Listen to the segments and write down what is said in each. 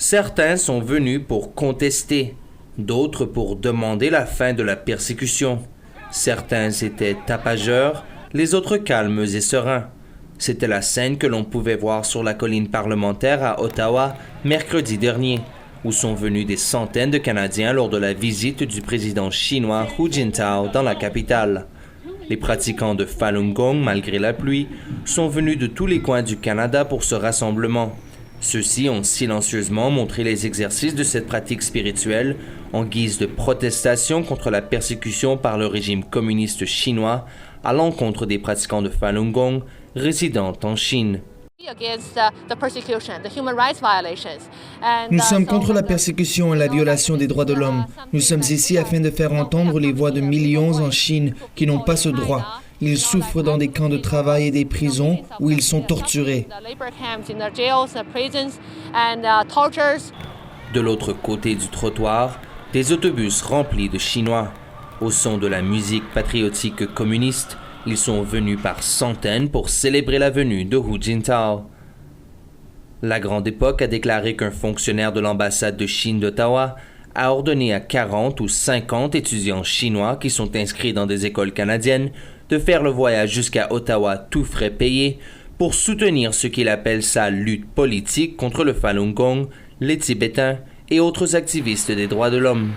Certains sont venus pour contester, d'autres pour demander la fin de la persécution. Certains étaient tapageurs, les autres calmes et sereins. C'était la scène que l'on pouvait voir sur la colline parlementaire à Ottawa mercredi dernier, où sont venus des centaines de Canadiens lors de la visite du président chinois Hu Jintao dans la capitale. Les pratiquants de Falun Gong, malgré la pluie, sont venus de tous les coins du Canada pour ce rassemblement. Ceux-ci ont silencieusement montré les exercices de cette pratique spirituelle en guise de protestation contre la persécution par le régime communiste chinois à l'encontre des pratiquants de Falun Gong résidant en Chine. Nous sommes contre la persécution et la violation des droits de l'homme. Nous sommes ici afin de faire entendre les voix de millions en Chine qui n'ont pas ce droit. Ils souffrent dans des camps de travail et des prisons où ils sont torturés. De l'autre côté du trottoir, des autobus remplis de Chinois. Au son de la musique patriotique communiste, ils sont venus par centaines pour célébrer la venue de Hu Jintao. La Grande Époque a déclaré qu'un fonctionnaire de l'ambassade de Chine d'Ottawa a ordonné à 40 ou 50 étudiants chinois qui sont inscrits dans des écoles canadiennes de faire le voyage jusqu'à Ottawa tout frais payés pour soutenir ce qu'il appelle sa lutte politique contre le Falun Gong, les Tibétains et autres activistes des droits de l'homme.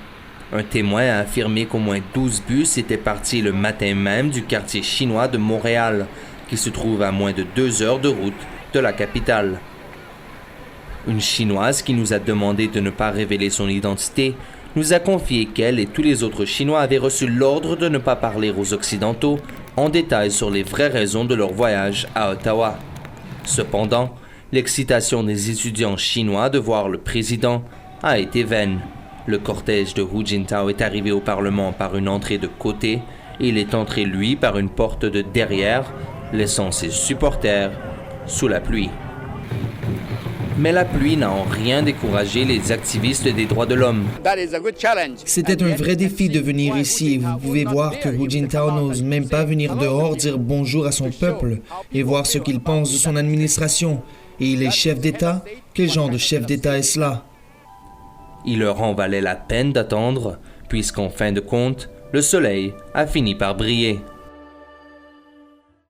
Un témoin a affirmé qu'au moins 12 bus étaient partis le matin même du quartier chinois de Montréal, qui se trouve à moins de 2 heures de route de la capitale. Une Chinoise qui nous a demandé de ne pas révéler son identité nous a confié qu'elle et tous les autres Chinois avaient reçu l'ordre de ne pas parler aux Occidentaux en détail sur les vraies raisons de leur voyage à Ottawa. Cependant, l'excitation des étudiants chinois de voir le président a été vaine. Le cortège de Hu Jintao est arrivé au Parlement par une entrée de côté et il est entré, lui, par une porte de derrière, laissant ses supporters sous la pluie. Mais la pluie n'a en rien découragé les activistes des droits de l'homme. C'était un vrai défi de venir ici et vous pouvez voir que Hu Jintao n'ose même pas venir dehors dire bonjour à son peuple et voir ce qu'il pense de son administration. Et il est chef d'État? Quel genre de chef d'État est cela? Il leur en valait la peine d'attendre, puisqu'en fin de compte, le soleil a fini par briller.